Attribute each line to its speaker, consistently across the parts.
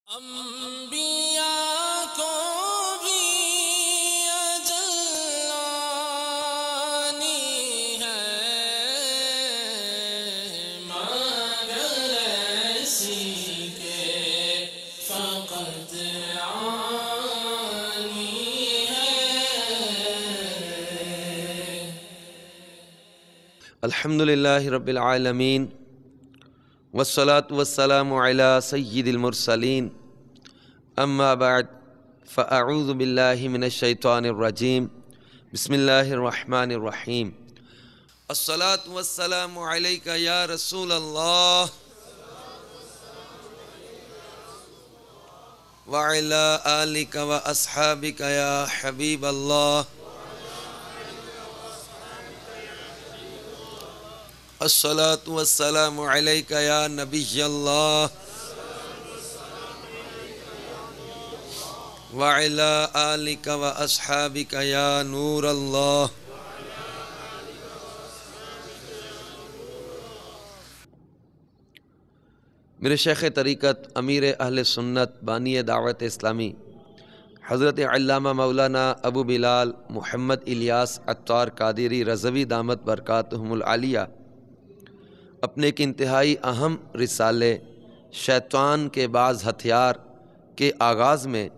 Speaker 1: انبیاء کو بھی اجل آنی ہے، مگر ایسی کہ فقط آنی ہے۔
Speaker 2: الحمدللہ رب العالمین والصلاة والسلام علی سید المرسلین، اما بعد فاعوذ باللہ من الشیطان الرجیم، بسم اللہ الرحمن الرحیم۔ الصلاة والسلام علیک یا رسول اللہ وعلی آلک واصحابک یا حبیب اللہ۔ الصلاة والسلام علیک یا نبی اللہ وعلی آلک واصحابک یا نور اللہ۔ میرے شیخ طریقت، امیر اہل سنت، بانی دعوت اسلامی، حضرت علامہ مولانا ابو بلال محمد الیاس عطار قادری رضوی دامت برکاتہم العالیہ اپنے ایک انتہائی اہم رسالے شیطان کے بعض ہتھیار کے آغاز میں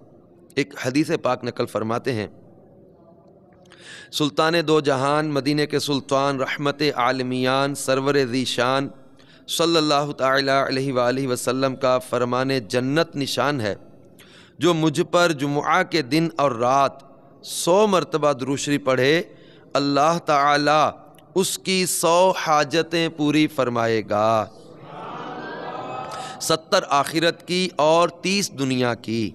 Speaker 2: ایک حدیث پاک نقل فرماتے ہیں۔ سلطان دو جہان، مدینے کے سلطان، رحمت عالمیان، سرور ذی شان صلی اللہ تعالی علیہ وآلہ وسلم کا فرمان جنت نشان ہے، جو مجھ پر جمعہ کے دن اور رات 100 مرتبہ درود شریف پڑھے، اللہ تعالی اس کی 100 حاجتیں پوری فرمائے گا، 70 آخرت کی اور 30 دنیا کی،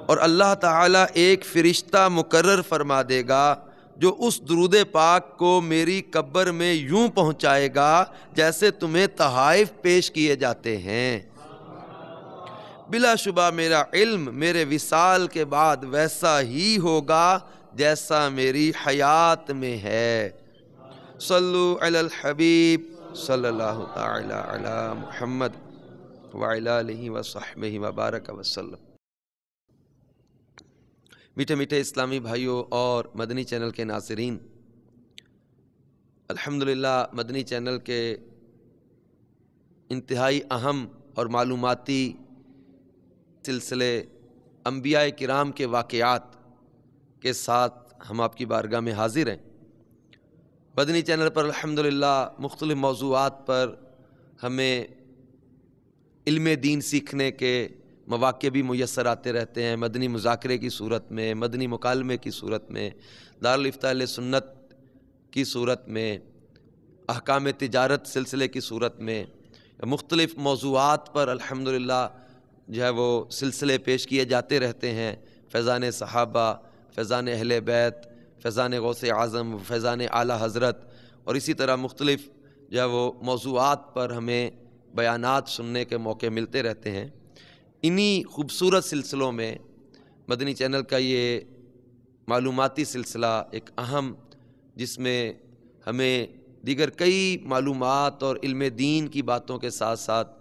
Speaker 2: اور اللہ تعالیٰ ایک فرشتہ مقرر فرما دے گا جو اس درود پاک کو میری قبر میں یوں پہنچائے گا جیسے تمہیں تحائف پیش کیے جاتے ہیں۔ بلا شبہ میرا علم میرے وصال کے بعد ویسا ہی ہوگا جیسا میری حیات میں ہے۔ صلو علی الحبیب صلی اللہ تعالی علی محمد وعلی آلہ وصحبہ وبارک وسلم۔ میٹھے میٹھے اسلامی بھائیوں اور مدنی چینل کے ناظرین، الحمدللہ مدنی چینل کے انتہائی اہم اور معلوماتی سلسلے انبیاء کرام کے واقعات کے ساتھ ہم آپ کی بارگاہ میں حاضر ہیں۔ مدنی چینل پر الحمدللہ مختلف موضوعات پر ہمیں علم دین سیکھنے کے مواقع بھی میسر آتے رہتے ہیں، مدنی مذاکرے کی صورت میں، مدنی مکالمے کی صورت میں، دارالفتہ اہل سنت کی صورت میں، احکام تجارت سلسلے کی صورت میں، مختلف موضوعات پر الحمدللہ جو ہے وہ سلسلے پیش کیے جاتے رہتے ہیں۔ فیضان صحابہ، فیضان اہل بیت، فیضان غوث اعظم، فیضان اعلیٰ حضرت، اور اسی طرح مختلف جو ہے وہ موضوعات پر ہمیں بیانات سننے کے موقع ملتے رہتے ہیں۔ انہی خوبصورت سلسلوں میں مدنی چینل کا یہ معلوماتی سلسلہ ایک اہم، جس میں ہمیں دیگر کئی معلومات اور علم دین کی باتوں کے ساتھ ساتھ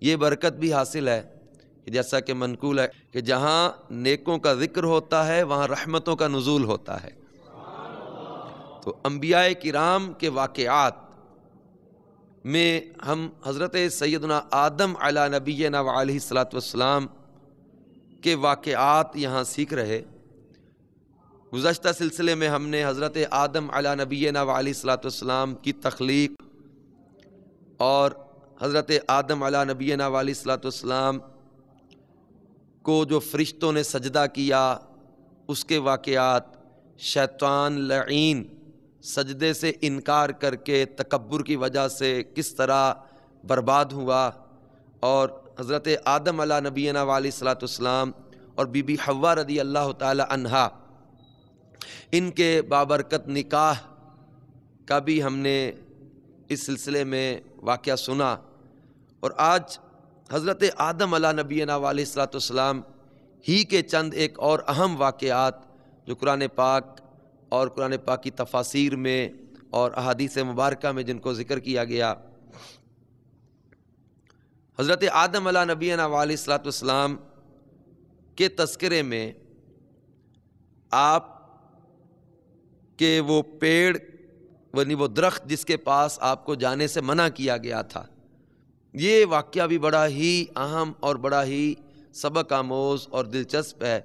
Speaker 2: یہ برکت بھی حاصل ہے، جیسا کہ منقول ہے کہ جہاں نیکوں کا ذکر ہوتا ہے وہاں رحمتوں کا نزول ہوتا ہے۔ تو انبیاء کرام کے واقعات میں ہم حضرت سیدنا آدم علی نبینا وعلیہ الصلاۃ والسلام کے واقعات یہاں سیکھ رہے۔ گزشتہ سلسلے میں ہم نے حضرت آدم علی نبینا وعلیہ الصلاۃ والسلام کی تخلیق اور حضرت آدم علی نبینا وعلیہ الصلاۃ والسلام کو جو فرشتوں نے سجدہ کیا اس کے واقعات، شیطان لعین سجدے سے انکار کر کے تکبر کی وجہ سے کس طرح برباد ہوا، اور حضرت آدم علی نبینا علیہ الصلاۃ والسلام اور بی بی حوا رضی اللہ تعالی عنہا ان کے بابرکت نکاح کا بھی ہم نے اس سلسلے میں واقعہ سنا، اور آج حضرت آدم علی نبینا علیہ الصلاۃ والسلام ہی کے چند ایک اور اہم واقعات جو قرآن پاک اور قرآن پاک کی تفاسیر میں اور احادیث مبارکہ میں جن کو ذکر کیا گیا، حضرت آدم علیہ نبینا علیہ الصلوۃ والسلام کے تذکرے میں آپ کے وہ پیڑ یعنی وہ درخت جس کے پاس آپ کو جانے سے منع کیا گیا تھا، یہ واقعہ بھی بڑا ہی اہم اور بڑا ہی سبق آموز اور دلچسپ ہے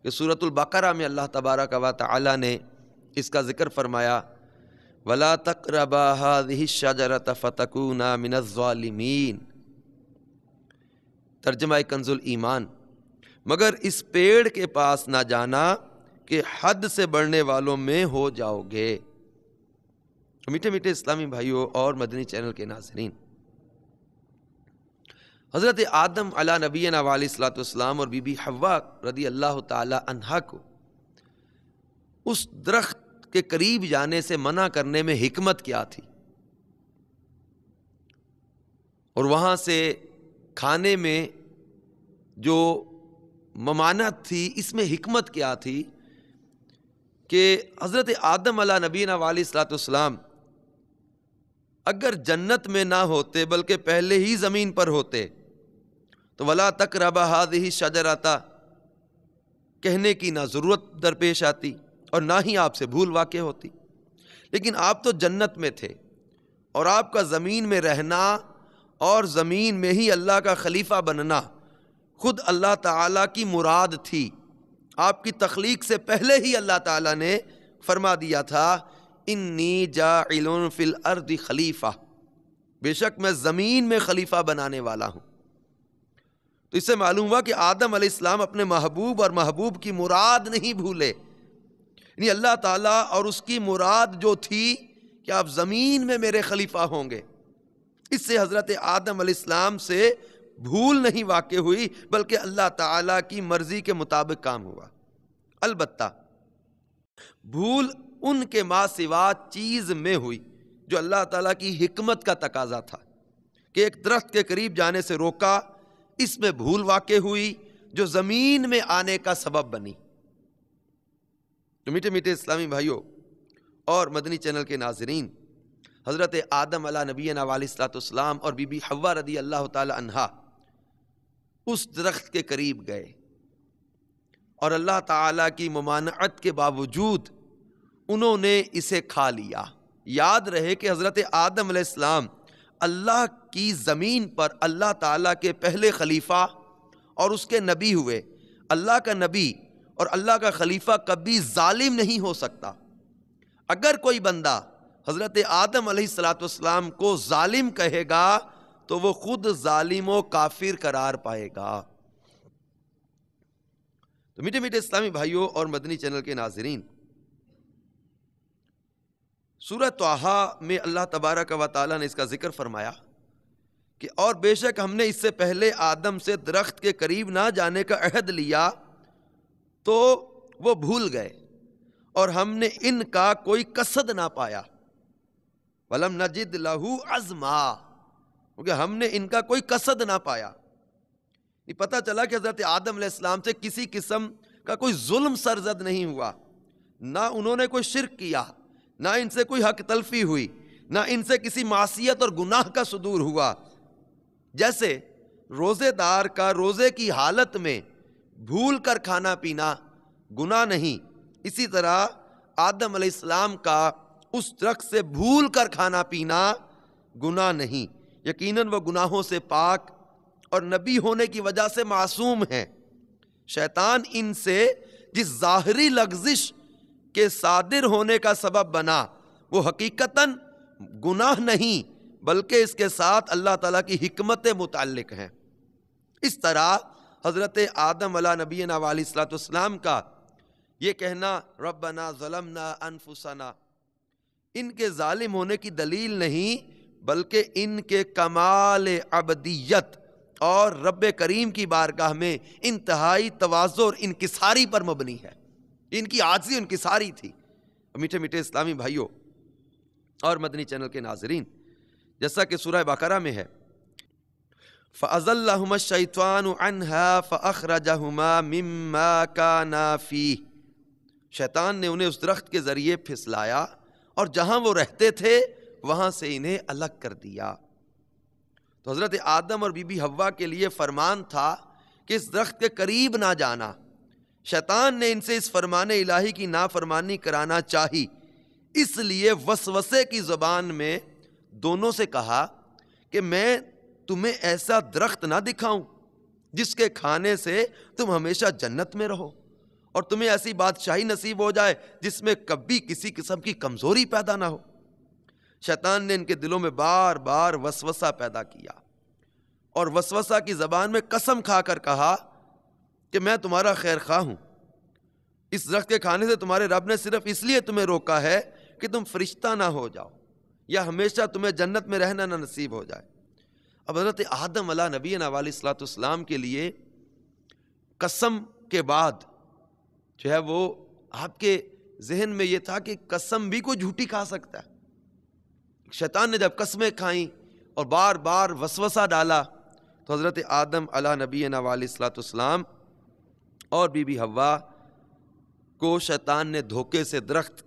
Speaker 2: کہ سورۃ البقرہ میں اللہ تبارک و تعالی نے اس کا ذکر فرمایا، وَلَا تَقْرَبَا هَٰذِهِ الشَّجَرَةَ فَتَكُونَا مِنَ الظَّالِمِينَ۔ ترجمہ کنز الایمان، مگر اس پیڑ کے پاس نہ جانا کہ حد سے بڑھنے والوں میں ہو جاؤ گے۔ میٹھے میٹھے اسلامی بھائیوں اور مدنی چینل کے ناظرین، حضرت آدم علیہ نبینا علیہ الصلوۃ والسلام اور بی بی حوا رضی اللہ تعالی عنہا کو اس درخت کے قریب جانے سے منع کرنے میں حکمت کیا تھی، اور وہاں سے کھانے میں جو ممانعت تھی اس میں حکمت کیا تھی کہ حضرت آدم علیہ نبینا علیہ الصلوۃ والسلام اگر جنت میں نہ ہوتے بلکہ پہلے ہی زمین پر ہوتے تو وَلَا تَقْرَبَا هَٰذِهِ الشَّجَرَةَ کہنے کی نہ ضرورت درپیش آتی اور نہ ہی آپ سے بھول واقع ہوتی، لیکن آپ تو جنت میں تھے اور آپ کا زمین میں رہنا اور زمین میں ہی اللہ کا خلیفہ بننا خود اللہ تعالیٰ کی مراد تھی۔ آپ کی تخلیق سے پہلے ہی اللہ تعالیٰ نے فرما دیا تھا، انی جاعل فی الارض خلیفہ، بے شک میں زمین میں خلیفہ بنانے والا ہوں۔ تو اس سے معلوم ہوا کہ آدم علیہ السلام اپنے محبوب اور محبوب کی مراد نہیں بھولے، یعنی اللہ تعالیٰ اور اس کی مراد جو تھی کہ آپ زمین میں میرے خلیفہ ہوں گے، اس سے حضرت آدم علیہ السلام سے بھول نہیں واقع ہوئی بلکہ اللہ تعالیٰ کی مرضی کے مطابق کام ہوا۔ البتہ بھول ان کے ما سوا چیز میں ہوئی جو اللہ تعالیٰ کی حکمت کا تقاضا تھا کہ ایک درخت کے قریب جانے سے روکا، اس میں بھول واقع ہوئی جو زمین میں آنے کا سبب بنی۔ تو میٹھے میٹھے اسلامی بھائیوں اور مدنی چینل کے ناظرین، حضرت آدم علیہ نبینا علیہ الصلوۃ والسلام اور بی بی حوا رضی اللہ تعالی عنہا اس درخت کے قریب گئے اور اللہ تعالیٰ کی ممانعت کے باوجود انہوں نے اسے کھا لیا۔ یاد رہے کہ حضرت آدم علیہ السلام اللہ کی زمین پر اللہ تعالیٰ کے پہلے خلیفہ اور اس کے نبی ہوئے۔ اللہ کا نبی اور اللہ کا خلیفہ کبھی ظالم نہیں ہو سکتا۔ اگر کوئی بندہ حضرت آدم علیہ الصلوۃ والسلام کو ظالم کہے گا تو وہ خود ظالم و کافر قرار پائے گا۔ تو میٹھے میٹھے اسلامی بھائیوں اور مدنی چینل کے ناظرین، سورہ طٰہٰ میں اللہ تبارک و تعالیٰ نے اس کا ذکر فرمایا کہ اور بے شک ہم نے اس سے پہلے آدم سے درخت کے قریب نہ جانے کا عہد لیا تو وہ بھول گئے اور ہم نے ان کا کوئی قصد نہ پایا۔ وَلَمْ نَجِدْ لَهُ عَزْمًا، کیونکہ ہم نے ان کا کوئی قصد نہ پایا۔ یہ پتہ چلا کہ حضرت آدم علیہ السلام سے کسی قسم کا کوئی ظلم سرزد نہیں ہوا، نہ انہوں نے کوئی شرک کیا، نہ ان سے کوئی حق تلفی ہوئی، نہ ان سے کسی معصیت اور گناہ کا صدور ہوا۔ جیسے روزے دار کا روزے کی حالت میں بھول کر کھانا پینا گناہ نہیں، اسی طرح آدم علیہ السلام کا اس درخت سے بھول کر کھانا پینا گناہ نہیں۔ یقیناً وہ گناہوں سے پاک اور نبی ہونے کی وجہ سے معصوم ہیں۔ شیطان ان سے جس ظاہری لغزش کے صادر ہونے کا سبب بنا وہ حقیقتاً گناہ نہیں بلکہ اس کے ساتھ اللہ تعالیٰ کی حکمت متعلق ہیں۔ اس طرح حضرت آدم علیہ نبینا علیہ الصلوۃ والسلام کا یہ کہنا ربنا ظلمنا انفسنا ان کے ظالم ہونے کی دلیل نہیں بلکہ ان کے کمال عبدیت اور رب کریم کی بارگاہ میں انتہائی تواضع اور انکساری پر مبنی ہے۔ ان کی عاجزی انکساری تھی۔ میٹھے میٹھے اسلامی بھائیوں اور مدنی چینل کے ناظرین، جیسا کہ سورہ بقرہ میں ہے فَأَزَلَّهُمَا الشَّيْطَانُ عَنْهَا فَأَخْرَجَهُمَا مِمَّا كَانَا فِيهِ، شیطان نے انہیں اس درخت کے ذریعے پھسلایا اور جہاں وہ رہتے تھے وہاں سے انہیں الگ کر دیا۔ تو حضرت آدم اور بی بی حوا کے لیے فرمان تھا کہ اس درخت کے قریب نہ جانا. شیطان نے ان سے اس فرمان الہی کی نافرمانی کرانا چاہی، اس لیے وسوسے کی زبان میں دونوں سے کہا کہ میں تمہیں ایسا درخت نہ دکھاؤں جس کے کھانے سے تم ہمیشہ جنت میں رہو اور تمہیں ایسی بادشاہی نصیب ہو جائے جس میں کبھی کسی قسم کی کمزوری پیدا نہ ہو. شیطان نے ان کے دلوں میں بار بار وسوسہ پیدا کیا اور وسوسہ کی زبان میں قسم کھا کر کہا کہ میں تمہارا خیر خواہ ہوں. اس درخت کے کھانے سے تمہارے رب نے صرف اس لیے تمہیں روکا ہے کہ تم فرشتہ نہ ہو جاؤ یا ہمیشہ تمہیں جنت میں رہنا نہ نصیب ہو جائے. اب حضرت آدم علیہ نبینا علیہ الصلوۃ والسلام کے لیے قسم کے بعد جو ہے وہ آپ کے ذہن میں یہ تھا کہ قسم بھی کوئی جھوٹی کھا سکتا ہے. شیطان نے جب قسمیں کھائیں اور بار بار وسوسہ ڈالا تو حضرت آدم علیہ نبینا علیہ الصلوۃ والسلام اور بی بی حوا کو شیطان نے دھوکے سے درخت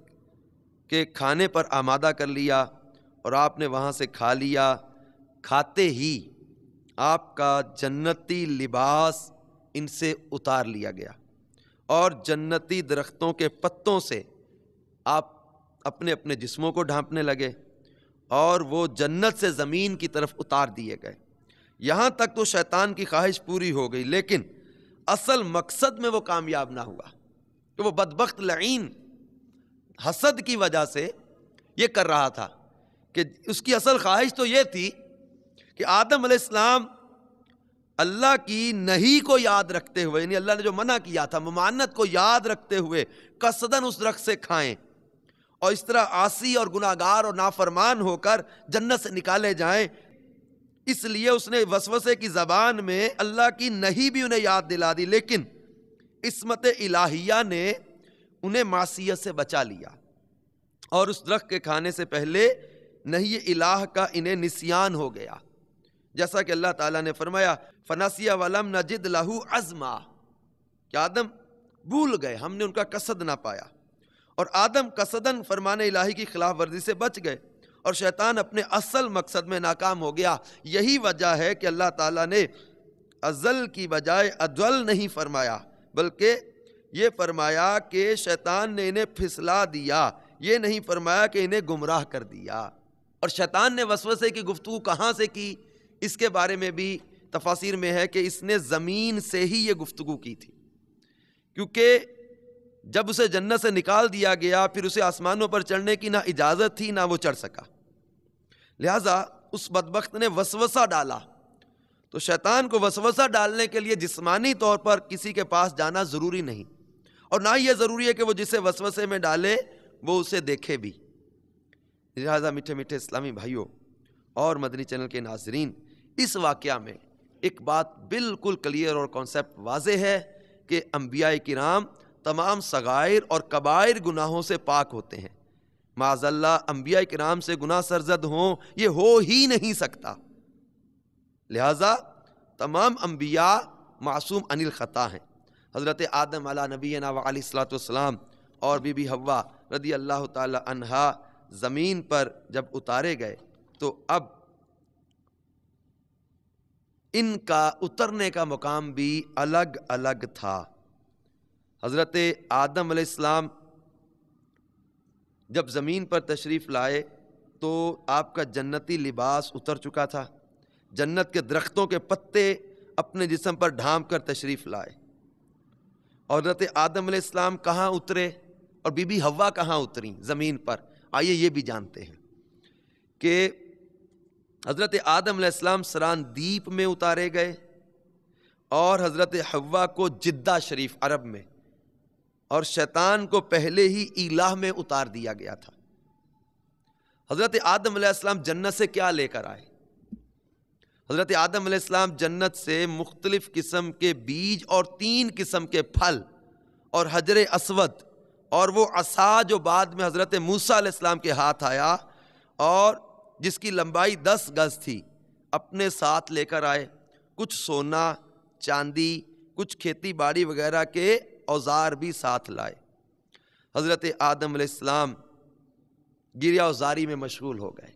Speaker 2: کے کھانے پر آمادہ کر لیا اور آپ نے وہاں سے کھا لیا. کھاتے ہی آپ کا جنتی لباس ان سے اتار لیا گیا اور جنتی درختوں کے پتوں سے آپ اپنے اپنے جسموں کو ڈھانپنے لگے اور وہ جنت سے زمین کی طرف اتار دیے گئے. یہاں تک تو شیطان کی خواہش پوری ہو گئی، لیکن اصل مقصد میں وہ کامیاب نہ ہوا کہ وہ بدبخت لعین حسد کی وجہ سے یہ کر رہا تھا کہ اس کی اصل خواہش تو یہ تھی کہ آدم علیہ السلام اللہ کی نہیں کو یاد رکھتے ہوئے، یعنی اللہ نے جو منع کیا تھا ممانعت کو یاد رکھتے ہوئے قصداً اس درخت سے کھائیں اور اس طرح عاصی اور گناہگار اور نافرمان ہو کر جنت سے نکالے جائیں. اس لیے اس نے وسوسے کی زبان میں اللہ کی نہیں بھی انہیں یاد دلا دی، لیکن عصمت الہیہ نے انہیں معصیت سے بچا لیا اور اس درخت کے کھانے سے پہلے نہیں الہ کا انہیں نسیان ہو گیا، جیسا کہ اللہ تعالیٰ نے فرمایا فنسی ولم نجد لہ عزما کہ آدم بھول گئے، ہم نے ان کا قصد نہ پایا اور آدم قصداً فرمان الہی کی خلاف ورزی سے بچ گئے اور شیطان اپنے اصل مقصد میں ناکام ہو گیا. یہی وجہ ہے کہ اللہ تعالیٰ نے ازل کی بجائے اجل نہیں فرمایا، بلکہ یہ فرمایا کہ شیطان نے انہیں پھسلا دیا، یہ نہیں فرمایا کہ انہیں گمراہ کر دیا. اور شیطان نے وسوسے کی گفتگو کہاں سے کی، اس کے بارے میں بھی تفاسیر میں ہے کہ اس نے زمین سے ہی یہ گفتگو کی تھی، کیونکہ جب اسے جنت سے نکال دیا گیا پھر اسے آسمانوں پر چڑھنے کی نہ اجازت تھی نہ وہ چڑھ سکا، لہٰذا اس بدبخت نے وسوسہ ڈالا. تو شیطان کو وسوسہ ڈالنے کے لیے جسمانی طور پر کسی کے پاس جانا ضروری نہیں اور نہ یہ ضروری ہے کہ وہ جسے وسوسے میں ڈالے وہ اسے دیکھے بھی. لہٰذا میٹھے میٹھے اسلامی بھائیوں اور مدنی چینل کے ناظرین، اس واقعہ میں ایک بات بالکل کلیئر اور کانسیپٹ واضح ہے کہ انبیاء کرام تمام صغائر اور کبائر گناہوں سے پاک ہوتے ہیں. معاذ اللہ انبیاء کرام سے گناہ سرزد ہوں یہ ہو ہی نہیں سکتا. لہذا تمام انبیاء معصوم عن الخطا ہیں. حضرت آدم علیہ نبینا و علیہ الصلوۃ والسلام اور بی بی حوا رضی اللہ تعالی عنہا زمین پر جب اتارے گئے تو اب ان کا اترنے کا مقام بھی الگ الگ تھا. حضرت آدم علیہ السلام جب زمین پر تشریف لائے تو آپ کا جنتی لباس اتر چکا تھا، جنت کے درختوں کے پتے اپنے جسم پر ڈھانپ کر تشریف لائے. اور حضرت آدم علیہ السلام کہاں اترے اور بی بی حوا کہاں اتریں زمین پر؟ آئیے یہ بھی جانتے ہیں کہ حضرت آدم علیہ السلام سران دیپ میں اتارے گئے اور حضرت حوا کو جدہ شریف عرب میں اور شیطان کو پہلے ہی ایلہ میں اتار دیا گیا تھا. حضرت آدم علیہ السلام جنت سے کیا لے کر آئے؟ حضرت آدم علیہ السلام جنت سے مختلف قسم کے بیج اور 3 قسم کے پھل اور حجر اسود اور وہ عصا جو بعد میں حضرت موسیٰ علیہ السلام کے ہاتھ آیا اور جس کی لمبائی 10 گز تھی اپنے ساتھ لے کر آئے. کچھ سونا چاندی کچھ کھیتی باڑی وغیرہ کے اوزار بھی ساتھ لائے. حضرت آدم علیہ السلام گریہ و زاری میں مشغول ہو گئے،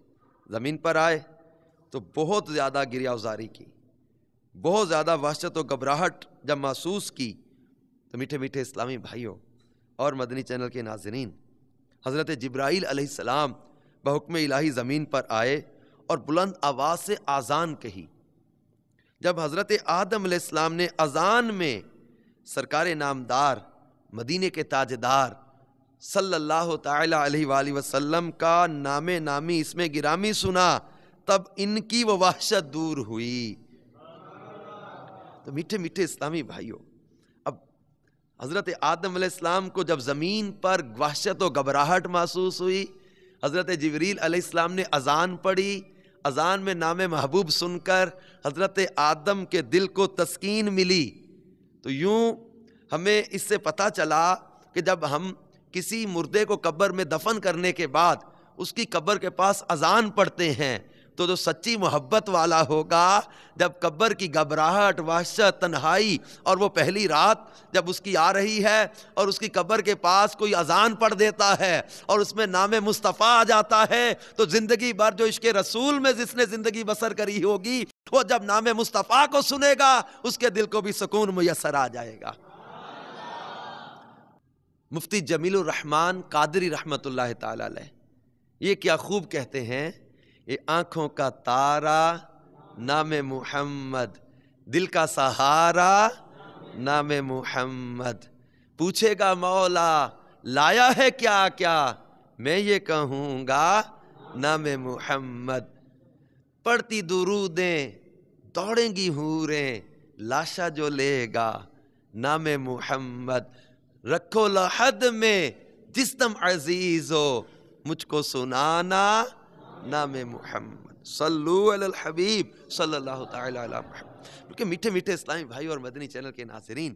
Speaker 2: زمین پر آئے تو بہت زیادہ گریہ ازاری کی، بہت زیادہ وحشت و گھبراہٹ جب محسوس کی، تو میٹھے میٹھے اسلامی بھائیوں اور مدنی چینل کے ناظرین، حضرت جبرائیل علیہ السلام بحکم الہی زمین پر آئے اور بلند آواز سے اذان کہی۔ جب حضرت آدم علیہ السلام نے اذان میں سرکار نامدار مدینے کے تاجدار صلی اللہ تعالی علیہ وآلہ وسلم کا نام نامی اسم گرامی سنا، تب ان کی وہ وحشت دور ہوئی۔ تو میٹھے میٹھے اسلامی بھائیوں، اب حضرت آدم علیہ السلام کو جب زمین پر وحشت و گھبراہٹ محسوس ہوئی، حضرت جبریل علیہ السلام نے اذان پڑھی، اذان میں نام محبوب سن کر حضرت آدم کے دل کو تسکین ملی۔ تو یوں ہمیں اس سے پتہ چلا کہ جب ہم کسی مردے کو قبر میں دفن کرنے کے بعد اس کی قبر کے پاس اذان پڑھتے ہیں، تو جو سچی محبت والا ہوگا، جب قبر کی گھبراہٹ، وحشت، تنہائی اور وہ پہلی رات جب اس کی آ رہی ہے اور اس کی قبر کے پاس کوئی اذان پڑھ دیتا ہے اور اس میں نام مصطفیٰ آ جاتا ہے، تو زندگی بھر جو عشق رسول میں جس نے زندگی بسر کری ہوگی، وہ جب نام مصطفیٰ کو سنے گا اس کے دل کو بھی سکون میسر آ جائے گا۔ مفتی جمیل الرحمن قادری رحمۃ اللہ تعالی علیہ یہ کیا خوب کہتے ہیں، یہ آنکھوں کا تارا نام محمد، دل کا سہارا نام محمد، پوچھے گا مولا لایا ہے کیا کیا، میں یہ کہوں گا نام محمد، پڑھتی درودیں دوڑیں گی حوریں، لاشا جو لے گا نام محمد، رکھو لحد میں جس دم عزیز ہو، مجھ کو سنانا نام محمد، صلو علی الحبیب صلی اللہ تعالی علی محمد۔ کیونکہ میٹھے میٹھے اسلامی بھائی اور مدنی چینل کے ناظرین،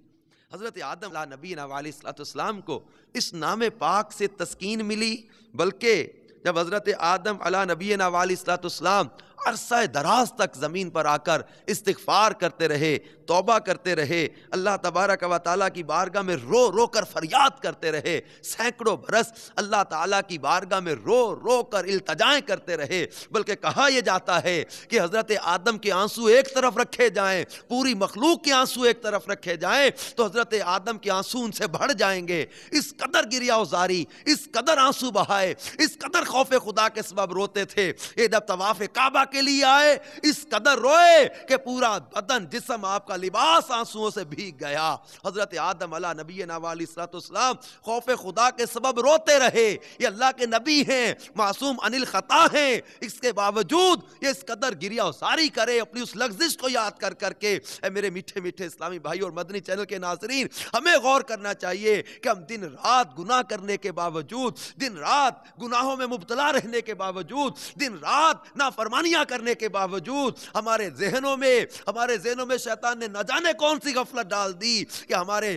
Speaker 2: حضرت آدم علیہ نبینا علیہ السلام کو اس نام پاک سے تسکین ملی، بلکہ جب حضرت آدم علیہ نبینا علیہ السلام عرصہ دراز تک زمین پر آ کر استغفار کرتے رہے، توبہ کرتے رہے، اللہ تبارک و تعالیٰ کی بارگاہ میں رو رو کر فریاد کرتے رہے، سینکڑوں برس اللہ تعالیٰ کی بارگاہ میں رو رو کر التجائیں کرتے رہے، بلکہ کہا یہ جاتا ہے کہ حضرت آدم کے آنسو ایک طرف رکھے جائیں، پوری مخلوق کے آنسو ایک طرف رکھے جائیں تو حضرت آدم کے آنسو ان سے بڑھ جائیں گے۔ اس قدر گریہ ازاری، اس قدر آنسو بہائے، اس قدر خوف خدا کے سبب روتے تھے۔ یہ جب طواف کعبہ کے لیے آئے اس قدر روئے کہ پورا بدن، جسم، آپ کا لباس آنسوؤں سے بھیگ گیا۔ حضرت آدم علیہ نبینا علیہ السلام خوف خدا کے سبب روتے رہے، یہ اللہ کے نبی ہیں، معصوم عن الخطا ہیں، اس کے باوجود یہ اس قدر گریہ ازاری کرے اپنی اس لغزش کو یاد کر کر کے۔ اے میرے میٹھے میٹھے اسلامی بھائی اور مدنی چینل کے ناظرین، ہمیں غور کرنا چاہیے کہ ہم دن رات گناہ کرنے کے باوجود، دن رات گناہوں میں مبتلا رہنے کے باوجود، دن رات نافرمانیاں کرنے کے باوجود ہمارے ذہنوں میں شیطان نے نہ جانے کون سی غفلت ڈال دی کہ ہمارے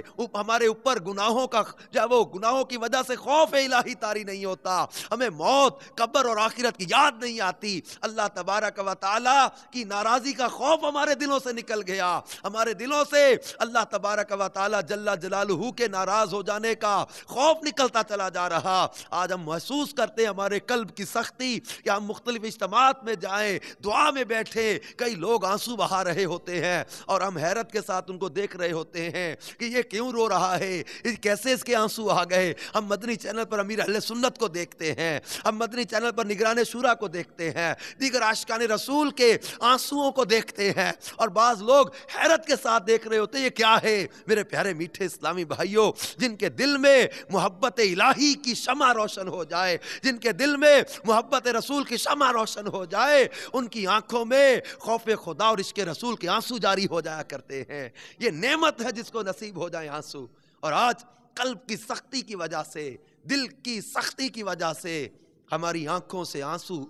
Speaker 2: اوپر گناہوں کا جب وہ گناہوں کی وجہ سے خوف الہی طاری نہیں ہوتا، ہمیں موت، قبر اور آخرت کی یاد نہیں آتی، اللہ تبارک و تعالی کی ناراضی کا خوف ہمارے دلوں سے نکل گیا، ہمارے دلوں سے اللہ تبارک و تعالی جل جلالہ کے ناراض ہو جانے کا خوف نکلتا چلا جا رہا۔ آج ہم محسوس کرتے ہیں ہمارے قلب کی سختی کہ ہم مختلف اجتماعات میں جائیں، دعا میں بیٹھے، کئی لوگ آنسو بہا رہے ہوتے ہیں اور ہم حیرت کے ساتھ ان کو دیکھ رہے ہوتے ہیں کہ یہ کیوں رو رہا ہے، کیسے اس کے آنسو آ گئے۔ ہم مدنی چینل پر امیر اہل سنت کو دیکھتے ہیں، ہم مدنی چینل پر نگران شورا کو دیکھتے ہیں، دیگر عاشقان رسول کے آنسوؤں کو دیکھتے ہیں، اور بعض لوگ حیرت کے ساتھ دیکھ رہے ہوتے ہیں یہ کیا ہے۔ میرے پیارے میٹھے اسلامی بھائیوں، جن کے دل میں محبت الہی کی شمع روشن ہو جائے، جن کے دل میں محبت رسول کی شمع روشن ہو جائے، ان کی آنکھوں میں خوف خدا اور عشق رسول کے آنسو جاری ہو جایا کرتے ہیں۔ یہ نعمت ہے جس کو نصیب ہو جائے آنسو، اور آج قلب کی سختی کی وجہ سے، دل کی سختی کی وجہ سے ہماری آنکھوں سے آنسو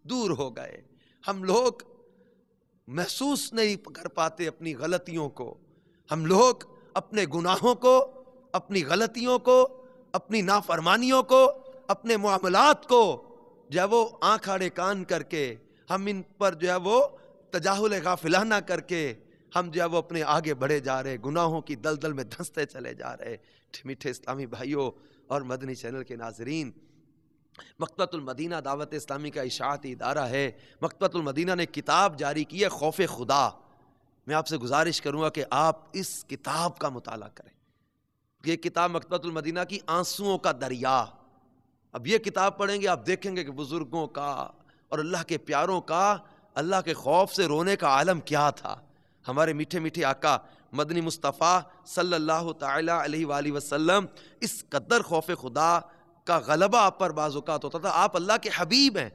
Speaker 2: دور ہو گئے۔ ہم لوگ محسوس نہیں کر پاتے اپنی غلطیوں کو، ہم لوگ اپنے گناہوں کو، اپنی غلطیوں کو، اپنی نافرمانیوں کو، اپنے معاملات کو جو ہے وہ آنکھ آڑے کان کر کے، ہم ان پر جو ہے وہ تجاہل غافلانہ کر کے ہم جو ہے وہ اپنے آگے بڑھے جا رہے، گناہوں کی دلدل میں دھنستے چلے جا رہے۔ میٹھے اسلامی بھائیوں اور مدنی چینل کے ناظرین، مکتبۃ المدینہ دعوت اسلامی کا اشاعتی ادارہ ہے. مکتبۃ المدینہ نے کتاب جاری کی ہے خوف خدا. میں آپ سے گزارش کروں گا کہ آپ اس کتاب کا مطالعہ کریں. یہ کتاب مکتبۃ المدینہ کی آنسوؤں کا دریا. اب یہ کتاب پڑھیں گے آپ دیکھیں گے کہ بزرگوں کا اور اللہ کے پیاروں کا اللہ کے خوف سے رونے کا عالم کیا تھا. ہمارے میٹھے میٹھے آقا مدنی مصطفیٰ صلی اللہ تعالی علیہ وآلہ وسلم اس قدر خوف خدا کا غلبہ آپ پر بعض اوقات ہوتا تھا. آپ اللہ کے حبیب ہیں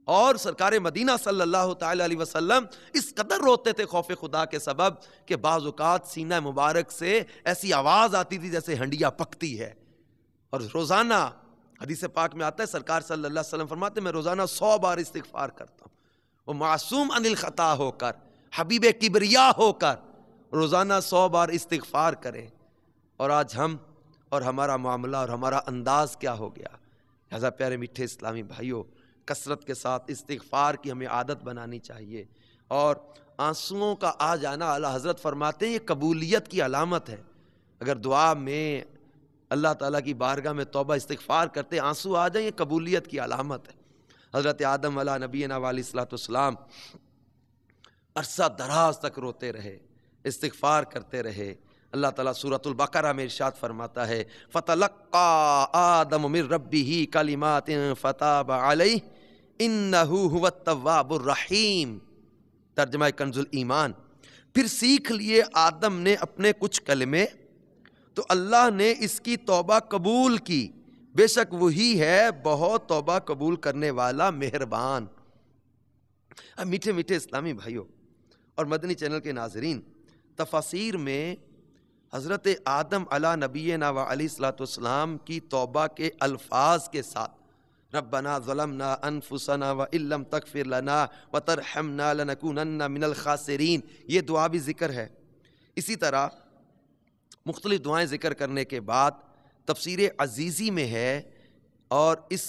Speaker 2: اور سرکار مدینہ صلی اللہ تعالی علیہ وسلم اس قدر روتے تھے خوف خدا کے سبب کہ بعض اوقات سینہ مبارک سے ایسی آواز آتی تھی جیسے ہنڈیا پکتی ہے. اور روزانہ حدیث پاک میں آتا ہے سرکار صلی اللہ علیہ وسلم فرماتے ہیں میں روزانہ 100 بار استغفار کرتا ہوں. وہ معصوم عن الخطا ہو کر حبیب کبریا ہو کر روزانہ 100 بار استغفار کریں. اور آج ہم اور ہمارا معاملہ اور ہمارا انداز کیا ہو گیا. لہذا پیارے میٹھے اسلامی بھائیوں کثرت کے ساتھ استغفار کی ہمیں عادت بنانی چاہیے. اور آنسوؤں کا آ جانا اعلیٰ حضرت فرماتے ہیں یہ قبولیت کی علامت ہے. اگر دعا میں اللہ تعالیٰ کی بارگاہ میں توبہ استغفار کرتے آنسو آ جائیں یہ قبولیت کی علامت ہے. حضرت آدم علیہ نبینا علیہ الصلوۃ والسلام عرصہ دراز تک روتے رہے استغفار کرتے رہے. اللہ تعالیٰ سورۃ البقرہ میں ارشاد فرماتا ہے فَتَلَقَّى آدَمُ مِن رَبِّهِ كَلِمَاتٍ فَتَابَ عَلَيْهِ إِنَّهُ هُوَ التَّوَّابُ الرَّحِيمُ. ترجمہ کنز الایمان. پھر سیکھ لیے آدم نے اپنے کچھ کلمے تو اللہ نے اس کی توبہ قبول کی بے شک وہی ہے بہت توبہ قبول کرنے والا مہربان. اب میٹھے میٹھے اسلامی بھائیوں اور مدنی چینل کے ناظرین تفاسیر میں حضرت آدم علیہ نبینا و علیہ الصلوۃ والسلام کی توبہ کے الفاظ کے ساتھ ربنا ظلمنا انفسنا وان لم تغفر لنا وترحمنا لنکونن من الخاسرین یہ دعا بھی ذکر ہے. اسی طرح مختلف دعائیں ذکر کرنے کے بعد تفسیر عزیزی میں ہے اور اس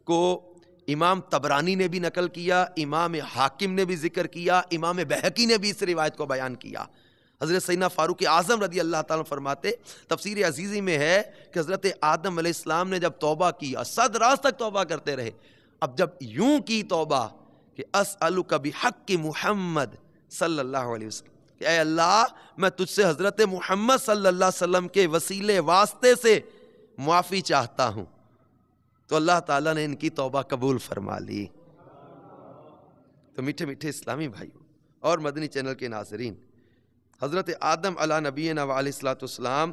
Speaker 2: کو امام طبرانی نے بھی نقل کیا امام حاکم نے بھی ذکر کیا امام بہقی نے بھی اس روایت کو بیان کیا. حضرت سیدنا فاروق اعظم رضی اللہ تعالیٰ فرماتے تفسیر عزیزی میں ہے کہ حضرت آدم علیہ السلام نے جب توبہ کی صد راز تک توبہ کرتے رہے. اب جب یوں کی توبہ کہ اسألک بحق محمد صلی اللہ علیہ وسلم کہ اے اللہ میں تجھ سے حضرت محمد صلی اللہ علیہ وسلم کے وسیلے واسطے سے معافی چاہتا ہوں تو اللہ تعالیٰ نے ان کی توبہ قبول فرما لی. تو میٹھے میٹھے اسلامی بھائیوں اور مدنی چینل کے ناظرین حضرت آدم علیہ نبینا و علیہ الصلوۃ والسلام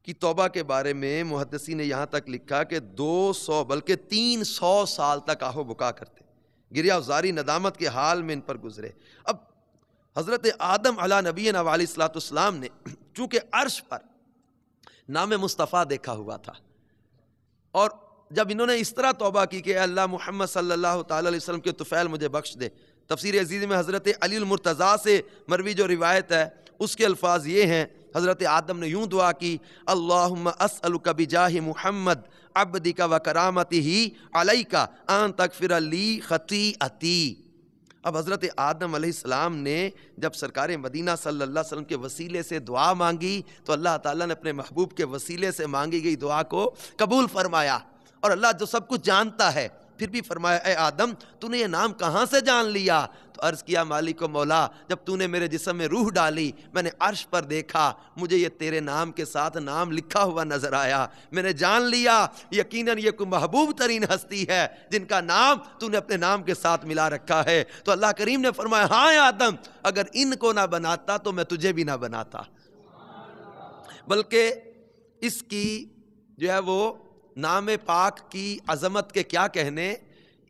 Speaker 2: کی توبہ کے بارے میں محدثین نے یہاں تک لکھا کہ 200 بلکہ 300 سال تک آہو بکا کرتے گریہ وزاری ندامت کے حال میں ان پر گزرے. اب حضرت آدم علیہ نبینا و علیہ الصلوۃ والسلام نے چونکہ عرش پر نام مصطفیٰ دیکھا ہوا تھا اور جب انہوں نے اس طرح توبہ کی کہ اے اللہ محمد صلی اللہ تعالی علیہ وسلم کے طفیل مجھے بخش دے. تفسیر عزیز میں حضرت علی المرتضیٰ سے مروی جو روایت ہے اس کے الفاظ یہ ہیں حضرت آدم نے یوں دعا کی اللہم اسألک بجاہ محمد عبدک و کرامتہ علیک ان تغفر لی خطیئتی. اب حضرت آدم علیہ السلام نے جب سرکار مدینہ صلی اللہ علیہ وسلم کے وسیلے سے دعا مانگی تو اللہ تعالیٰ نے اپنے محبوب کے وسیلے سے مانگی گئی دعا کو قبول فرمایا. اور اللہ جو سب کچھ جانتا ہے پھر بھی فرمایا اے آدم تو نے یہ نام کہاں سے جان لیا؟ تو عرض کیا مالک و مولا جب تو نے میرے جسم میں روح ڈالی میں نے عرش پر دیکھا مجھے یہ تیرے نام کے ساتھ نام لکھا ہوا نظر آیا میں نے جان لیا یقیناً یہ کوئی محبوب ترین ہستی ہے جن کا نام تو نے اپنے نام کے ساتھ ملا رکھا ہے. تو اللہ کریم نے فرمایا ہاں اے آدم اگر ان کو نہ بناتا تو میں تجھے بھی نہ بناتا. بلکہ اس کی جو ہے وہ نام پاک کی عظمت کے کیا کہنے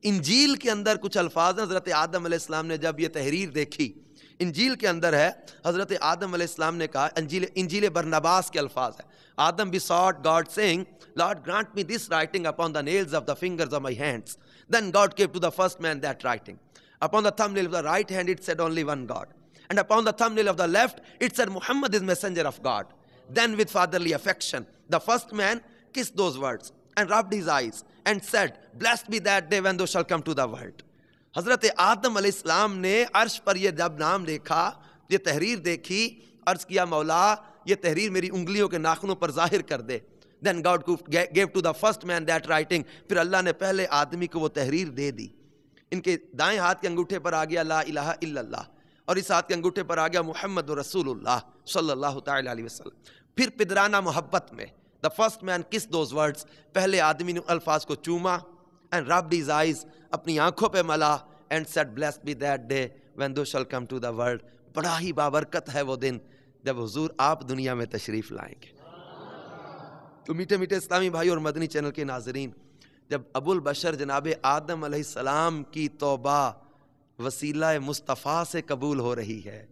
Speaker 2: انجیل کے اندر کچھ الفاظ ہیں. حضرت آدم علیہ السلام نے جب یہ تحریر دیکھی انجیل کے اندر ہے حضرت آدم علیہ السلام نے کہا انجیل برنباس کے الفاظ ہے آدم besought God saying Lord grant me this writing upon the nails of the fingers of my hands. Then God gave to the first man that writing. Upon the thumbnail of the right hand it said only one God and upon the thumbnail of the left it said Muhammad is messenger of God. Then with fatherly affection the first man kissed those words and rubbed his eyes and said blessed be that day when thou shalt come to the world. حضرت آدم علیہ السلام نے عرش پر یہ جب نام دیکھا یہ تحریر دیکھی عرض کیا مولا یہ تحریر میری انگلیوں کے ناخنوں پر ظاہر کر دے. Then God gave to the first man that writing. پھر اللہ نے پہلے آدمی کو وہ تحریر دے دی. ان کے دائیں ہاتھ کے انگوٹھے پر آ گیا لا الہ الا اللہ, اور اس ہاتھ کے انگوٹھے پر آ گیا محمد رسول اللہ صلی اللہ تعالی علیہ وسلم. پھر پدرانہ محبت میں the first man kissed those words. پہلے آدمی نے الفاظ کو چوما and rubbed his eyes, اپنی آنکھوں پہ ملا, and said blessed be that day when thou shall come to the world. بڑا ہی بابرکت ہے وہ دن جب حضور آپ دنیا میں تشریف لائیں گے. تو میٹھے میٹھے اسلامی بھائی اور مدنی چینل کے ناظرین, جب ابو البشر جناب آدم علیہ السلام کی توبہ وسیلہ مصطفیٰ سے قبول ہو رہی ہے,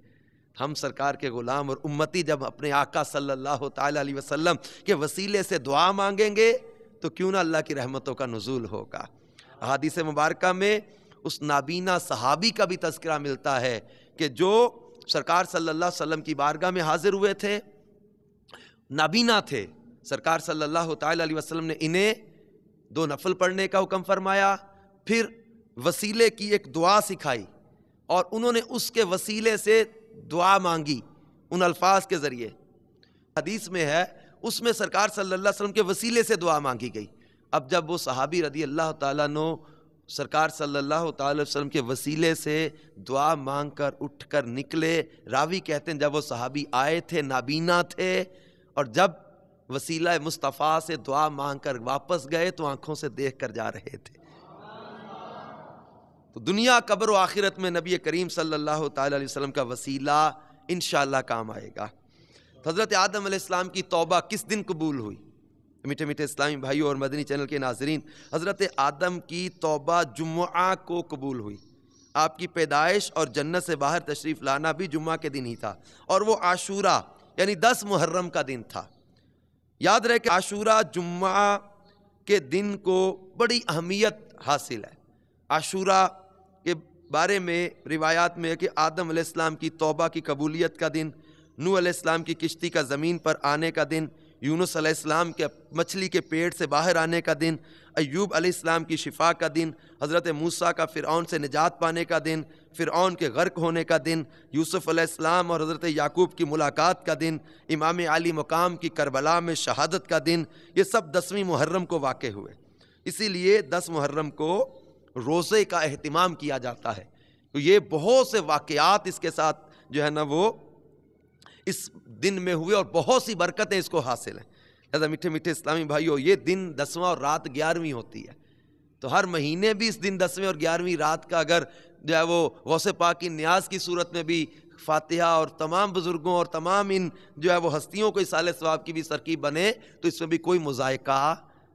Speaker 2: ہم سرکار کے غلام اور امتی جب اپنے آقا صلی اللہ تعالی علیہ وسلم کے وسیلے سے دعا مانگیں گے تو کیوں نہ اللہ کی رحمتوں کا نزول ہوگا. احادیث مبارکہ میں اس نابینا صحابی کا بھی تذکرہ ملتا ہے کہ جو سرکار صلی اللہ علیہ وسلم کی بارگاہ میں حاضر ہوئے تھے, نابینا تھے. سرکار صلی اللہ تعالی علیہ وسلم نے انہیں 2 نفل پڑھنے کا حکم فرمایا, پھر وسیلے کی ایک دعا سکھائی, اور انہوں نے اس کے وسیلے سے دعا مانگی ان الفاظ کے ذریعے. حدیث میں ہے اس میں سرکار صلی اللہ علیہ وسلم کے وسیلے سے دعا مانگی گئی. اب جب وہ صحابی رضی اللہ تعالیٰ عنہ سرکار صلی اللہ تعالی علیہ وسلم کے وسیلے سے دعا مانگ کر اٹھ کر نکلے, راوی کہتے ہیں جب وہ صحابی آئے تھے نابینا تھے, اور جب وسیلہ مصطفیٰ سے دعا مانگ کر واپس گئے تو آنکھوں سے دیکھ کر جا رہے تھے. تو دنیا قبر و آخرت میں نبی کریم صلی اللہ تعالی علیہ وسلم کا وسیلہ انشاءاللہ کام آئے گا. حضرت آدم علیہ السلام کی توبہ کس دن قبول ہوئی؟ میٹھے میٹھے اسلامی بھائیوں اور مدنی چینل کے ناظرین, حضرت آدم کی توبہ جمعہ کو قبول ہوئی. آپ کی پیدائش اور جنت سے باہر تشریف لانا بھی جمعہ کے دن ہی تھا, اور وہ عاشورہ یعنی 10 محرم کا دن تھا. یاد رہے کہ عاشورہ جمعہ کے دن کو بڑی اہمیت حاصل ہے. عاشورہ کے بارے میں روایات میں ہے کہ آدم علیہ السلام کی توبہ کی قبولیت کا دن, نوح علیہ السلام کی کشتی کا زمین پر آنے کا دن, یونس علیہ السلام کے مچھلی کے پیٹ سے باہر آنے کا دن, ایوب علیہ السلام کی شفا کا دن, حضرت موسیٰ کا فرعون سے نجات پانے کا دن, فرعون کے غرق ہونے کا دن, یوسف علیہ السلام اور حضرت یعقوب کی ملاقات کا دن, امام علی مقام کی کربلا میں شہادت کا دن, یہ سب 10ویں محرم کو واقع ہوئے. اسی لیے 10 محرم کو روزے کا اہتمام کیا جاتا ہے. تو یہ بہت سے واقعات اس کے ساتھ جو ہے نا وہ اس دن میں ہوئے, اور بہت سی برکتیں اس کو حاصل ہیں. لہذا میٹھے میٹھے اسلامی بھائیوں, یہ دن 10واں اور رات 11ویں ہوتی ہے. تو ہر مہینے بھی اس دن 10ویں اور 11ویں رات کا اگر جو ہے وہ غوث پاک کی نیاز کی صورت میں بھی فاتحہ اور تمام بزرگوں اور تمام ان جو ہے وہ ہستیوں کو اصالہ ثواب کی بھی ترکیب بنے تو اس میں بھی کوئی مذائقہ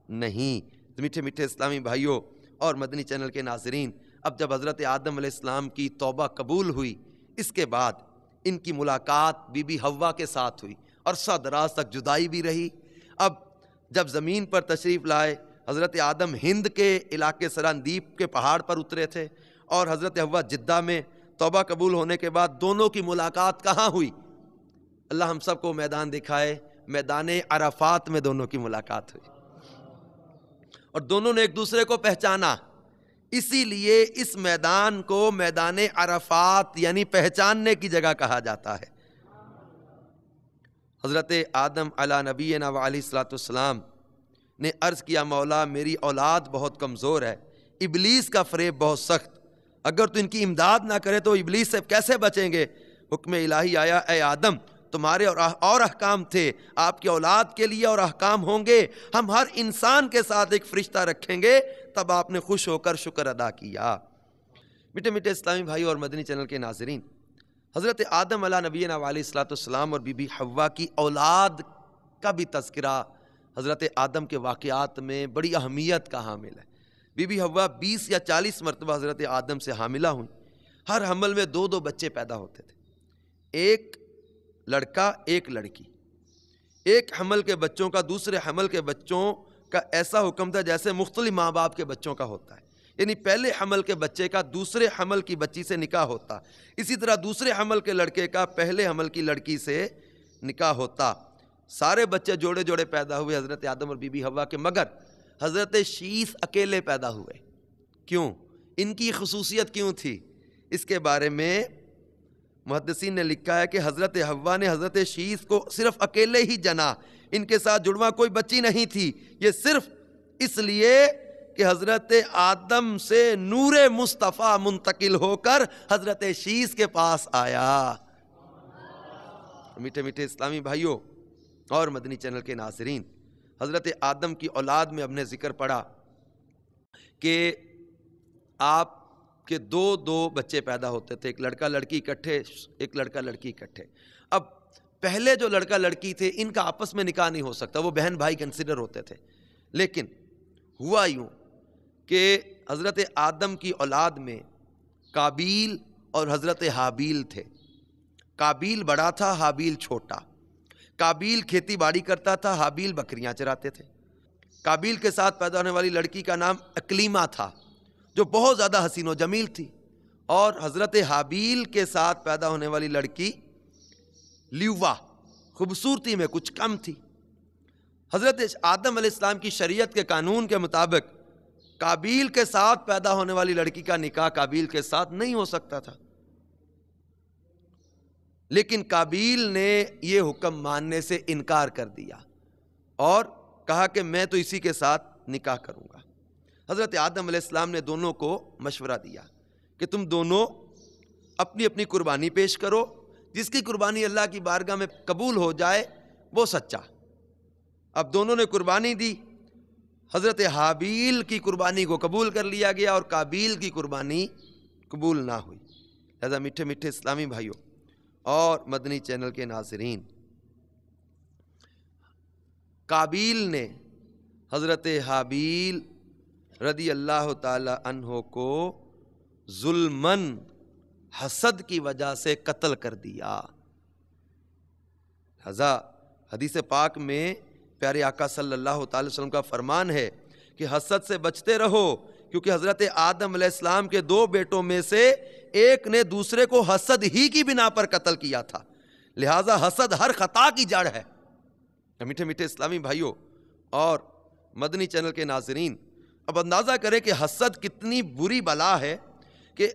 Speaker 2: نہیں. تو میٹھے میٹھے اسلامی بھائیوں اور مدنی چینل کے ناظرین, اب جب حضرت آدم علیہ السلام کی توبہ قبول ہوئی, اس کے بعد ان کی ملاقات بی بی حوا کے ساتھ ہوئی, عرصہ دراز تک جدائی بھی رہی. اب جب زمین پر تشریف لائے, حضرت آدم ہند کے علاقے سراندیپ کے پہاڑ پر اترے تھے, اور حضرت حوا جدہ میں. توبہ قبول ہونے کے بعد دونوں کی ملاقات کہاں ہوئی؟ اللہ ہم سب کو میدان دکھائے, میدان عرفات میں دونوں کی ملاقات ہوئی, اور دونوں نے ایک دوسرے کو پہچانا. اسی لیے اس میدان کو میدان عرفات یعنی پہچاننے کی جگہ کہا جاتا ہے. حضرت آدم علی نبینا و علیہ الصلوۃ والسلام نے عرض کیا, مولا میری اولاد بہت کمزور ہے, ابلیس کا فریب بہت سخت, اگر تو ان کی امداد نہ کرے تو ابلیس سے کیسے بچیں گے؟ حکم الہی آیا, اے آدم تمہارے اور احکام تھے, آپ کی اولاد کے لیے اور احکام ہوں گے, ہم ہر انسان کے ساتھ ایک فرشتہ رکھیں گے. تب آپ نے خوش ہو کر شکر ادا کیا. میٹھے میٹھے اسلامی بھائی اور مدنی چینل کے ناظرین, حضرت آدم علیہ نبینا علیہ الصلوۃ والسلام اور بی بی حوا کی اولاد کا بھی تذکرہ حضرت آدم کے واقعات میں بڑی اہمیت کا حامل ہے. بی بی حوا 20 یا 40 مرتبہ حضرت آدم سے حاملہ ہوئیں. ہر حمل میں 2 بچے پیدا ہوتے تھے, ایک لڑکا ایک لڑکی. ایک حمل کے بچوں کا دوسرے حمل کے بچوں کا ایسا حکم تھا جیسے مختلف ماں باپ کے بچوں کا ہوتا ہے, یعنی پہلے حمل کے بچے کا دوسرے حمل کی بچی سے نکاح ہوتا, اسی طرح دوسرے حمل کے لڑکے کا پہلے حمل کی لڑکی سے نکاح ہوتا. سارے بچے جوڑے جوڑے پیدا ہوئے حضرت آدم اور بی بی حوا کے, مگر حضرت شیث اکیلے پیدا ہوئے. کیوں؟ ان کی خصوصیت کیوں تھی؟ اس کے بارے میں محدثین نے لکھا ہے کہ حضرت حوا نے حضرت شیث کو صرف اکیلے ہی جنا، ان کے ساتھ جڑواں کوئی بچی نہیں تھی، یہ صرف اس لیے کہ حضرت آدم سے نور مصطفیٰ منتقل ہو کر حضرت شیث کے پاس آیا۔ میٹھے میٹھے اسلامی بھائیوں اور مدنی چینل کے ناظرین، حضرت آدم کی اولاد میں ہم نے ذکر پڑھا کہ آپ کے دو بچے پیدا ہوتے تھے، ایک لڑکا لڑکی اکٹھے، ایک لڑکا لڑکی اکٹھے۔ اب پہلے جو لڑکا لڑکی تھے ان کا آپس میں نکاح نہیں ہو سکتا، وہ بہن بھائی کنسیڈر ہوتے تھے، لیکن ہوا یوں کہ حضرت آدم کی اولاد میں قابیل اور حضرت حابیل تھے۔ قابیل بڑا تھا، حابیل چھوٹا۔ قابیل کھیتی باڑی کرتا تھا، حابیل بکریاں چراتے تھے۔ قابیل کے ساتھ پیدا ہونے والی لڑکی کا نام اکلیمہ تھا جو بہت زیادہ حسین و جمیل تھی، اور حضرت حابیل کے ساتھ پیدا ہونے والی لڑکی لیوا خوبصورتی میں کچھ کم تھی۔ حضرت آدم علیہ السلام کی شریعت کے قانون کے مطابق قابیل کے ساتھ پیدا ہونے والی لڑکی کا نکاح قابیل کے ساتھ نہیں ہو سکتا تھا، لیکن قابیل نے یہ حکم ماننے سے انکار کر دیا اور کہا کہ میں تو اسی کے ساتھ نکاح کروں گا۔ حضرت آدم علیہ السلام نے دونوں کو مشورہ دیا کہ تم دونوں اپنی اپنی قربانی پیش کرو، جس کی قربانی اللہ کی بارگاہ میں قبول ہو جائے وہ سچا۔ اب دونوں نے قربانی دی، حضرت حابیل کی قربانی کو قبول کر لیا گیا اور قابیل کی قربانی قبول نہ ہوئی۔ لہذا میٹھے میٹھے اسلامی بھائیوں اور مدنی چینل کے ناظرین، قابیل نے حضرت حابیل رضی اللہ تعالی عنہ کو ظلماً حسد کی وجہ سے قتل کر دیا۔ لہذا حدیث پاک میں پیارے آقا صلی اللہ تعالی وسلم کا فرمان ہے کہ حسد سے بچتے رہو، کیونکہ حضرت آدم علیہ السلام کے دو بیٹوں میں سے ایک نے دوسرے کو حسد ہی کی بنا پر قتل کیا تھا، لہذا حسد ہر خطا کی جڑ ہے۔ میٹھے میٹھے اسلامی بھائیوں اور مدنی چینل کے ناظرین، اب اندازہ کریں کہ حسد کتنی بری بلا ہے کہ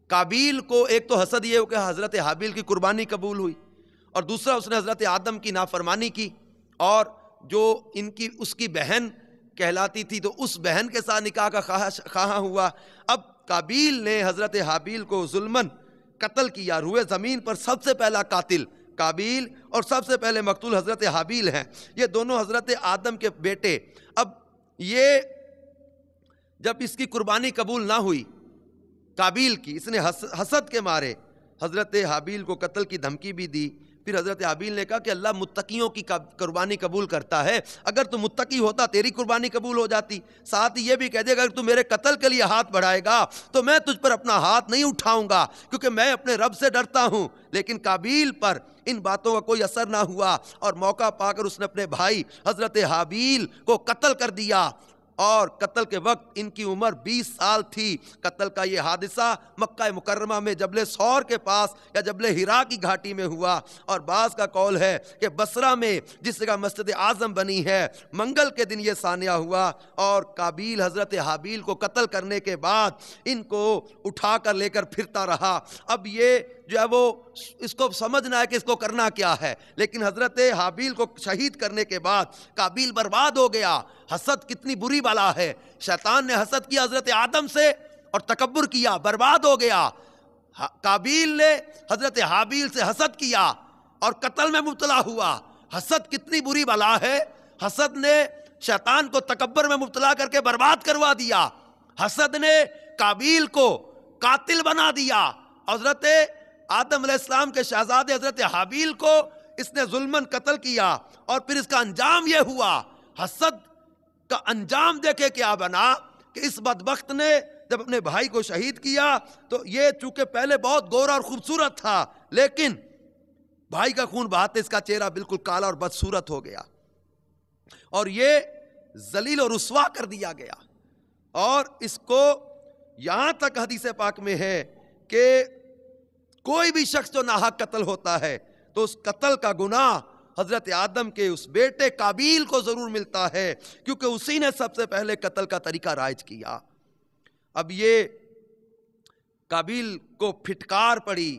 Speaker 2: قابیل کو ایک تو حسد یہ ہو کہ حضرت حابیل کی قربانی قبول ہوئی، اور دوسرا اس نے حضرت آدم کی نافرمانی کی، اور جو اس کی بہن کہلاتی تھی تو اس بہن کے ساتھ نکاح کا خواہاں ہوا۔ اب قابیل نے حضرت حابیل کو ظلماً قتل کیا۔ روئے زمین پر سب سے پہلا قاتل قابیل اور سب سے پہلے مقتول حضرت حابیل ہیں، یہ دونوں حضرت آدم کے بیٹے۔ اب یہ جب اس کی قربانی قبول نہ ہوئی قابیل کی، اس نے حسد کے مارے حضرت حابیل کو قتل کی دھمکی بھی دی۔ پھر حضرت حابیل نے کہا کہ اللہ متقیوں کی قربانی قبول کرتا ہے، اگر تو متقی ہوتا تیری قربانی قبول ہو جاتی۔ ساتھ ہی یہ بھی کہہ دے گا اگر تو میرے قتل کے لیے ہاتھ بڑھائے گا تو میں تجھ پر اپنا ہاتھ نہیں اٹھاؤں گا، کیونکہ میں اپنے رب سے ڈرتا ہوں۔ لیکن قابیل پر ان باتوں کا کوئی اثر نہ ہوا، اور موقع پا کر اس نے اپنے بھائی حضرت حابیل کو قتل کر دیا، اور قتل کے وقت ان کی عمر 20 سال تھی۔ قتل کا یہ حادثہ مکہ مکرمہ میں جبل سور کے پاس یا جبل ہرا کی گھاٹی میں ہوا، اور بعض کا قول ہے کہ بصرہ میں جس جگہ مسجد اعظم بنی ہے منگل کے دن یہ سانحہ ہوا، اور قابیل حضرت حابیل کو قتل کرنے کے بعد ان کو اٹھا کر لے کر پھرتا رہا۔ اب یہ جو ہے وہ اس کو سمجھنا ہے کہ اس کو کرنا کیا ہے، لیکن حضرت حابیل کو شہید کرنے کے بعد قابیل برباد ہو گیا۔ حسد کتنی بری بلا ہے، شیطان نے حسد کیا حضرت آدم سے اور تکبر کیا، برباد ہو گیا۔ قابیل نے حضرت حابیل سے حسد کیا اور قتل میں مبتلا ہوا۔ حسد کتنی بری بلا ہے، حسد نے شیطان کو تکبر میں مبتلا کر کے برباد کروا دیا۔ حسد نے قابیل کو قاتل بنا دیا۔ حضرت آدم علیہ السلام کے شہزادے حضرت حابیل کو اس نے ظلماً قتل کیا، اور پھر اس کا انجام یہ ہوا۔ حسد کا انجام دیکھے کیا بنا کہ اس بدبخت نے جب اپنے بھائی کو شہید کیا تو یہ چونکہ پہلے بہت گورا اور خوبصورت تھا، لیکن بھائی کا خون بہاتے اس کا چہرہ بالکل کالا اور بدصورت ہو گیا، اور یہ ذلیل و رسوا کر دیا گیا۔ اور اس کو یہاں تک حدیث پاک میں ہے کہ کوئی بھی شخص جو ناحق قتل ہوتا ہے تو اس قتل کا گناہ حضرت آدم کے اس بیٹے قابیل کو ضرور ملتا ہے، کیونکہ اسی نے سب سے پہلے قتل کا طریقہ رائج کیا۔ اب یہ قابیل کو پھٹکار پڑی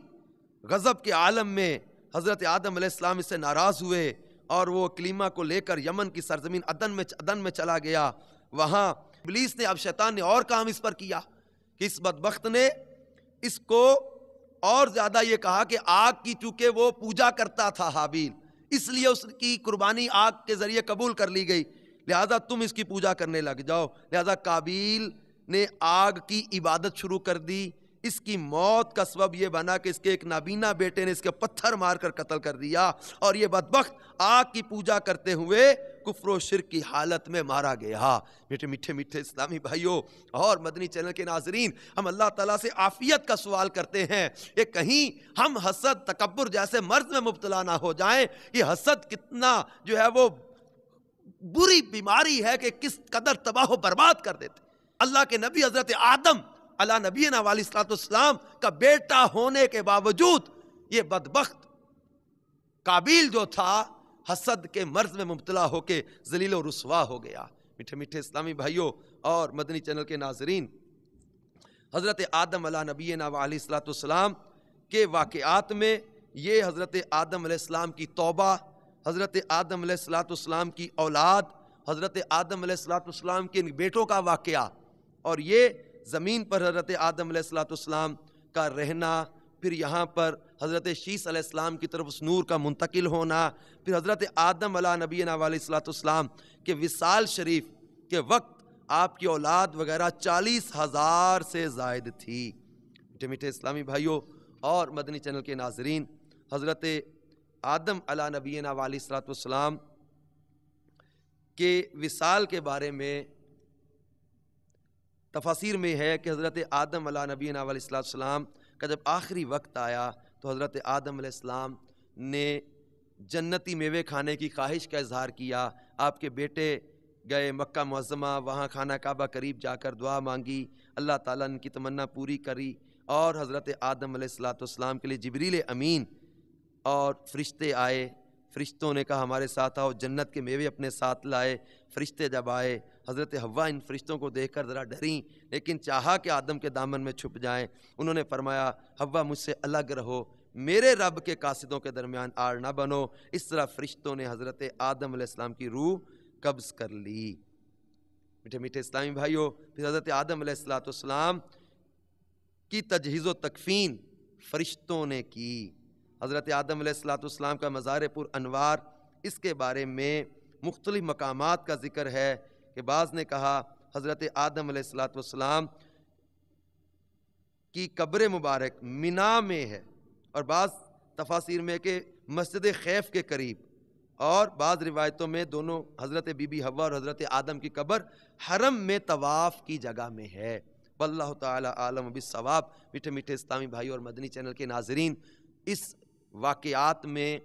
Speaker 2: غضب کے عالم میں حضرت آدم علیہ السلام اس سے ناراض ہوئے اور وہ کلیمہ کو لے کر یمن کی سرزمین عدن میں چلا گیا. وہاں ابلیس نے، اب شیطان نے اور کام اس پر کیا کہ اس بدبخت نے اس کو اور زیادہ یہ کہا کہ آگ کی چونکہ وہ پوجا کرتا تھا حابیل، اس لیے اس کی قربانی آگ کے ذریعے قبول کر لی گئی، لہذا تم اس کی پوجا کرنے لگ جاؤ. لہذا قابیل نے آگ کی عبادت شروع کر دی. اس کی موت کا سبب یہ بنا کہ اس کے ایک نابینا بیٹے نے اس کے پتھر مار کر قتل کر دیا، اور یہ بدبخت آگ کی پوجا کرتے ہوئے کفر و شرک کی حالت میں مارا گیا. میٹھے میٹھے میٹھے اسلامی بھائیوں اور مدنی چینل کے ناظرین، ہم اللہ تعالیٰ سے عافیت کا سوال کرتے ہیں کہ کہیں ہم حسد تکبر جیسے مرض میں مبتلا نہ ہو جائیں. یہ حسد کتنا جو ہے وہ بری بیماری ہے کہ کس قدر تباہ و برباد کر دیتے. اللہ کے نبی حضرت آدم علی نبینا علیہ الصلوۃ والسلام کا بیٹا ہونے کے باوجود یہ بدبخت قابیل جو تھا حسد کے مرض میں مبتلا ہو کے ذلیل و رسوا ہو گیا. میٹھے میٹھے اسلامی بھائیوں اور مدنی چینل کے ناظرین، حضرت آدم علی نبینا علیہ الصلوۃ والسلام کے واقعات میں یہ حضرت آدم علیہ السلام کی توبہ، حضرت آدم علیہ الصلوۃ والسلام کی اولاد، حضرت آدم علیہ الصلوۃ والسلام کے بیٹوں کا واقعہ، اور یہ زمین پر حضرت آدم علیہ الصلوۃ والسلام کا رہنا، پھر یہاں پر حضرت شیس علیہ السلام کی طرف اس نور کا منتقل ہونا، پھر حضرت آدم علیہ نبینا علیہ الصلوۃ والسلام کے وصال شریف کے وقت آپ کی اولاد وغیرہ 40,000 سے زائد تھی. میٹھے میٹھے اسلامی بھائیوں اور مدنی چینل کے ناظرین، حضرت آدم علیہ نبینا علیہ الصلوۃ والسلام کے وصال کے بارے میں تفاسیر میں ہے کہ حضرت آدم علیہ نبینا علیہ الصلوۃ والسلام کا جب آخری وقت آیا تو حضرت آدم علیہ السلام نے جنتی میوے کھانے کی خواہش کا اظہار کیا. آپ کے بیٹے گئے مکہ معظمہ، وہاں خانہ کعبہ قریب جا کر دعا مانگی، اللہ تعالیٰ نے ان کی تمنا پوری کری، اور حضرت آدم علیہ الصلوۃ والسلام کے لیے جبریل امین اور فرشتے آئے. فرشتوں نے کہا ہمارے ساتھ آؤ، جنت کے میوے اپنے ساتھ لائے. فرشتے جب آئے، حضرت حوا ان فرشتوں کو دیکھ کر ذرا ڈریں، لیکن چاہا کہ آدم کے دامن میں چھپ جائیں. انہوں نے فرمایا حوا مجھ سے الگ رہو، میرے رب کے قاصدوں کے درمیان آڑ نہ بنو. اس طرح فرشتوں نے حضرت آدم علیہ السلام کی روح قبض کر لی. میٹھے میٹھے اسلامی بھائیوں، پھر حضرت آدم علیہ الصلوۃ والسلام کی تجہیز و تکفین فرشتوں نے کی. حضرت آدم علیہ الصلوۃ والسلام کا مزار پر انوار، اس کے بارے میں مختلف مقامات کا ذکر ہے کہ بعض نے کہا حضرت آدم علیہ الصلوۃ والسلام کی قبر مبارک منا میں ہے، اور بعض تفاسیر میں کہ مسجد خیف کے قریب، اور بعض روایتوں میں دونوں حضرت بی بی حوا اور حضرت آدم کی قبر حرم میں طواف کی جگہ میں ہے. واللہ تعالی عالم بالصواب. میٹھے میٹھے اسلامی بھائی اور مدنی چینل کے ناظرین، اس واقعات میں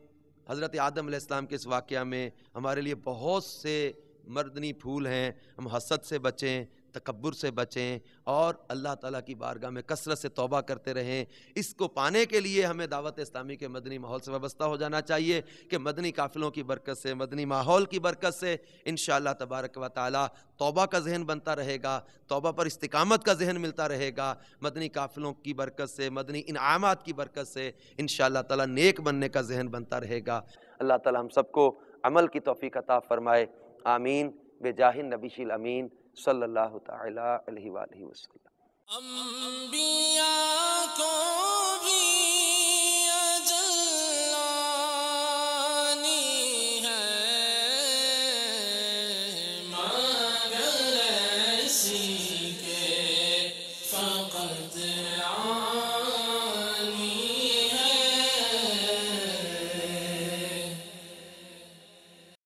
Speaker 2: حضرت آدم علیہ السلام کے اس واقعہ میں ہمارے لیے بہت سے مردنی پھول ہیں. ہم حسد سے بچیں، تکبر سے بچیں، اور اللہ تعالیٰ کی بارگاہ میں کثرت سے توبہ کرتے رہیں. اس کو پانے کے لیے ہمیں دعوت اسلامی کے مدنی ماحول سے وابستہ ہو جانا چاہیے کہ مدنی قافلوں کی برکت سے، مدنی ماحول کی برکت سے انشاءاللہ تبارک و تعالیٰ توبہ کا ذہن بنتا رہے گا، توبہ پر استقامت کا ذہن ملتا رہے گا. مدنی قافلوں کی برکت سے، مدنی انعامات کی برکت سے انشاءاللہ تعالیٰ نیک بننے کا ذہن بنتا رہے گا. اللہ تعالیٰ ہم سب کو عمل کی توفیق عطا فرمائے. آمین بجاہ النبی الامین صلی اللہ تعالی علیہ وآلہ وسلم.
Speaker 1: انبیاء کو